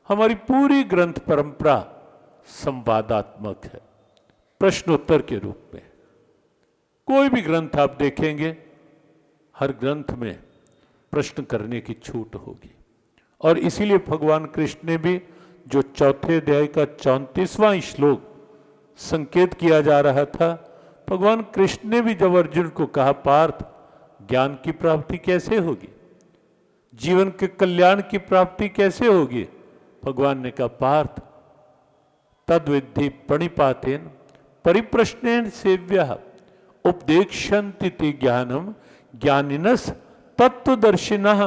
हमारी पूरी ग्रंथ परंपरा संवादात्मक है, प्रश्नोत्तर के रूप में। कोई भी ग्रंथ आप देखेंगे, हर ग्रंथ में प्रश्न करने की छूट होगी। और इसीलिए भगवान कृष्ण ने भी जो चौथे अध्याय का 34वां श्लोक संकेत किया जा रहा था, भगवान कृष्ण ने भी जब अर्जुन को कहा, पार्थ ज्ञान की प्राप्ति कैसे होगी, जीवन के कल्याण की प्राप्ति कैसे होगी, भगवान ने कहा, पार्थ तद्विद्धि प्रणिपातेन परिप्रश्नेन सेव्यः उपदेक्षन्ति ते ज्ञानम ज्ञानिनस तत्वदर्शिनः।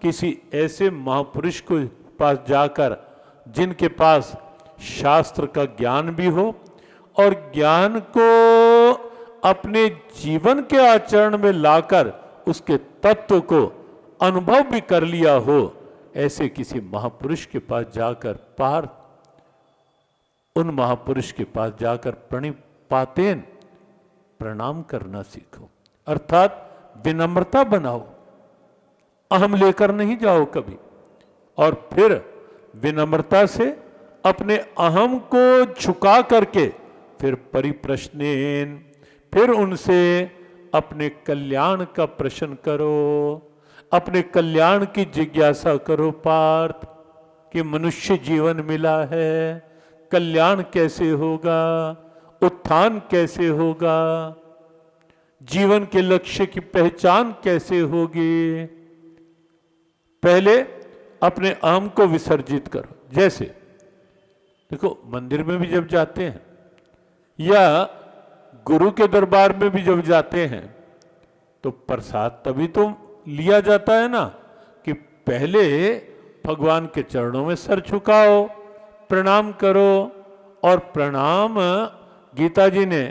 किसी ऐसे महापुरुष को पास जाकर जिनके पास शास्त्र का ज्ञान भी हो और ज्ञान को अपने जीवन के आचरण में लाकर उसके तत्व को अनुभव भी कर लिया हो, ऐसे किसी महापुरुष के पास जाकर पार्थ, उन महापुरुष के पास जाकर प्रणिपातेन प्रणाम करना सीखो। अर्थात विनम्रता बनाओ, अहम लेकर नहीं जाओ कभी, और फिर विनम्रता से अपने अहम को झुका करके फिर परिप्रश्नेन, फिर उनसे अपने कल्याण का प्रश्न करो, अपने कल्याण की जिज्ञासा करो पार्थ, कि मनुष्य जीवन मिला है, कल्याण कैसे होगा, उत्थान कैसे होगा, जीवन के लक्ष्य की पहचान कैसे होगी। पहले अपने अहम को विसर्जित करो। जैसे देखो, मंदिर में भी जब जाते हैं या गुरु के दरबार में भी जब जाते हैं तो प्रसाद तभी तो लिया जाता है ना, कि पहले भगवान के चरणों में सर झुकाओ, प्रणाम करो। और प्रणाम गीता जी ने,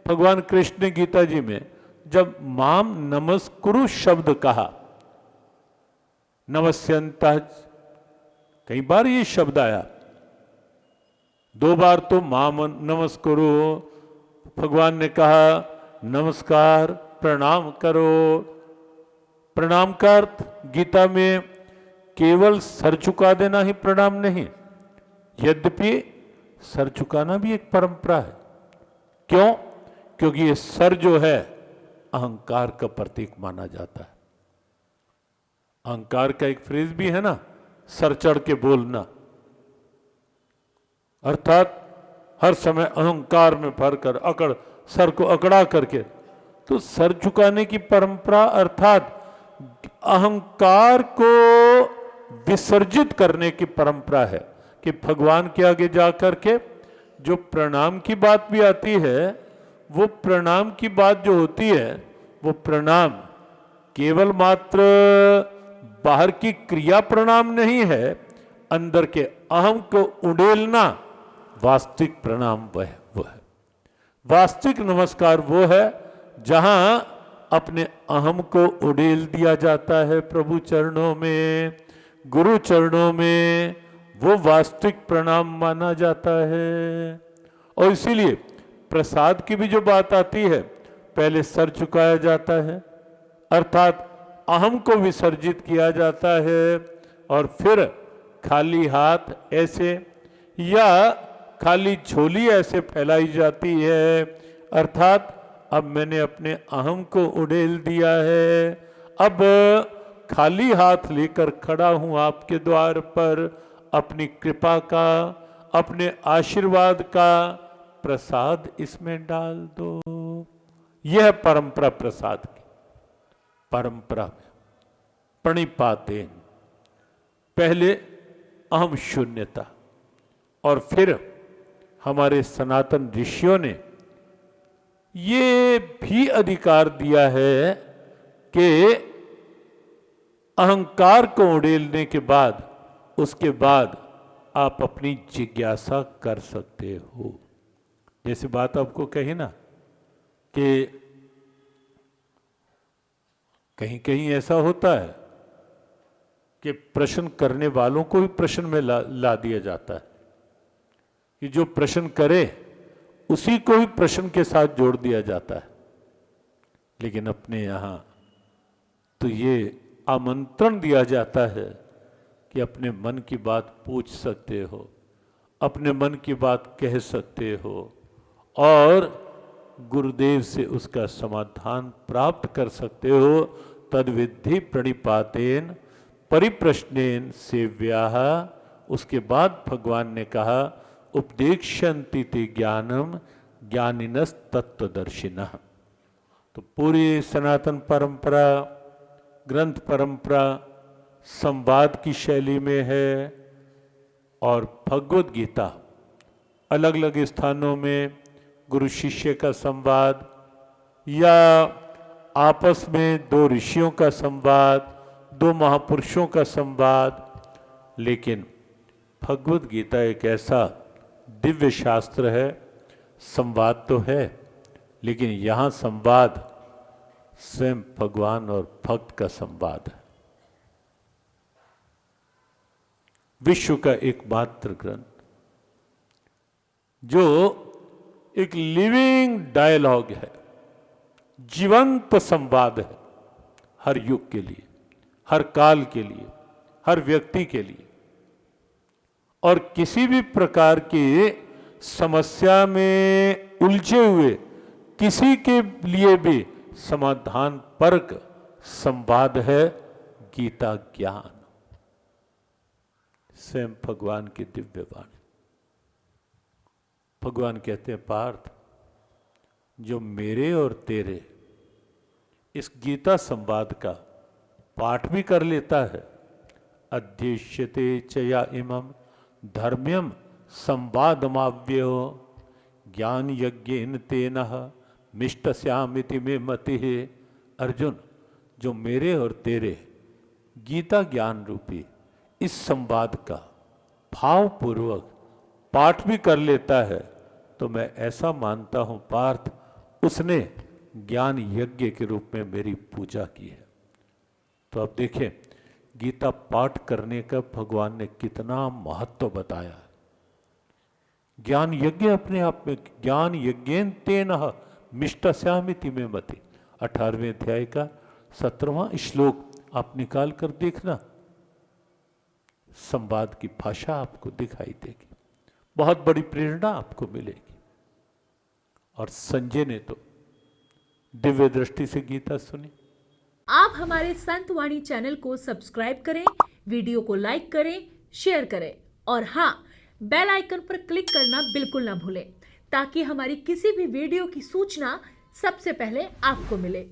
भगवान कृष्ण ने गीता जी में जब माम नमस्कुरु शब्द कहा, नमस्यंतः, कई बार ये शब्द आया, 2 बार तो माम नमस्कुरु, भगवान ने कहा नमस्कार, प्रणाम करो। प्रणाम का अर्थ गीता में केवल सर झुका देना ही प्रणाम नहीं, यद्यपि सर झुकाना भी एक परंपरा है। क्यों? क्योंकि ये सर जो है अहंकार का प्रतीक माना जाता है। अहंकार का एक फ्रेज भी है ना, सर चढ़ के बोलना, अर्थात हर समय अहंकार में भरकर सर को अकड़ा करके, तो सर झुकाने की परंपरा अर्थात अहंकार को विसर्जित करने की परंपरा है। कि भगवान के आगे जाकर के जो प्रणाम की बात भी आती है, वो प्रणाम की बात जो होती है, वो प्रणाम केवल मात्र बाहर की क्रिया प्रणाम नहीं है, अंदर के अहम को उड़ेलना वास्तविक प्रणाम वो है। वास्तविक नमस्कार वो है जहां अपने अहम को उड़ेल दिया जाता है प्रभु चरणों में, गुरु चरणों में, वो वास्तविक प्रणाम माना जाता है। और इसीलिए प्रसाद की भी जो बात आती है, पहले सर झुकाया जाता है, अर्थात अहम को विसर्जित किया जाता है, और फिर खाली हाथ ऐसे या खाली झोली ऐसे फैलाई जाती है, अर्थात अब मैंने अपने अहम को उड़ेल दिया है, अब खाली हाथ लेकर खड़ा हूं आपके द्वार पर, अपनी कृपा का, अपने आशीर्वाद का प्रसाद इसमें डाल दो। यह परंपरा प्रसाद की परंपरा में प्रणिपातेन, पहले अहम शून्यता, और फिर हमारे सनातन ऋषियों ने ये भी अधिकार दिया है कि अहंकार को उड़ेलने के बाद, उसके बाद आप अपनी जिज्ञासा कर सकते हो। जैसे बात आपको कही ना कि कहीं कहीं ऐसा होता है कि प्रश्न करने वालों को भी प्रश्न में ला दिया जाता है, कि जो प्रश्न करे उसी को भी प्रश्न के साथ जोड़ दिया जाता है। लेकिन अपने यहाँ तो ये आमंत्रण दिया जाता है कि अपने मन की बात पूछ सकते हो, अपने मन की बात कह सकते हो और गुरुदेव से उसका समाधान प्राप्त कर सकते हो। तद्विद्धि प्रणिपातेन परिप्रश्नेन सेव्याः। उसके बाद भगवान ने कहा उपदेक्ष्यन्ति ते ज्ञानम ज्ञानिनस् तत्वदर्शिनः। तो पूरी सनातन परंपरा, ग्रंथ परंपरा संवाद की शैली में है और भगवद गीता अलग अलग स्थानों में गुरु शिष्य का संवाद या आपस में दो ऋषियों का संवाद, दो महापुरुषों का संवाद। लेकिन भगवद गीता एक ऐसा दिव्य शास्त्र है, संवाद तो है लेकिन यहाँ संवाद स्वयं भगवान और भक्त का संवाद है। विश्व का एकमात्र ग्रंथ जो एक लिविंग डायलॉग है, जीवंत संवाद है, हर युग के लिए, हर काल के लिए, हर व्यक्ति के लिए। और किसी भी प्रकार की समस्या में उलझे हुए किसी के लिए भी समाधान परक संवाद है गीता ज्ञान, स्वयं भगवान की दिव्य वाणी। भगवान कहते हैं पार्थ, जो मेरे और तेरे इस गीता संवाद का पाठ भी कर लेता है, अध्येष्यते चया इमं धर्म्यम संवादमाव्यो ज्ञान यज्ञेन तेनः मिष्टस्यामिति में मति है। अर्जुन, जो मेरे और तेरे गीता ज्ञान रूपी इस संवाद का भावपूर्वक पाठ भी कर लेता है, तो मैं ऐसा मानता हूं पार्थ, उसने ज्ञान यज्ञ के रूप में मेरी पूजा की है। तो अब देखें गीता पाठ करने का भगवान ने कितना महत्व बताया है। ज्ञान यज्ञ अपने आप में, ज्ञान यज्ञेन तेनः मिष्टस्यामिति में मति। 18वें अध्याय का 17वां श्लोक आप निकाल कर देखना, संवाद की भाषा आपको दिखाई देगी, बहुत बड़ी प्रेरणा आपको मिलेगी। और संजय ने तो दिव्य दृष्टि से गीता सुनी। आप हमारे संत वाणी चैनल को सब्सक्राइब करें, वीडियो को लाइक करें, शेयर करें और हाँ, बेल आइकन पर क्लिक करना बिल्कुल ना भूलें ताकि हमारी किसी भी वीडियो की सूचना सबसे पहले आपको मिले।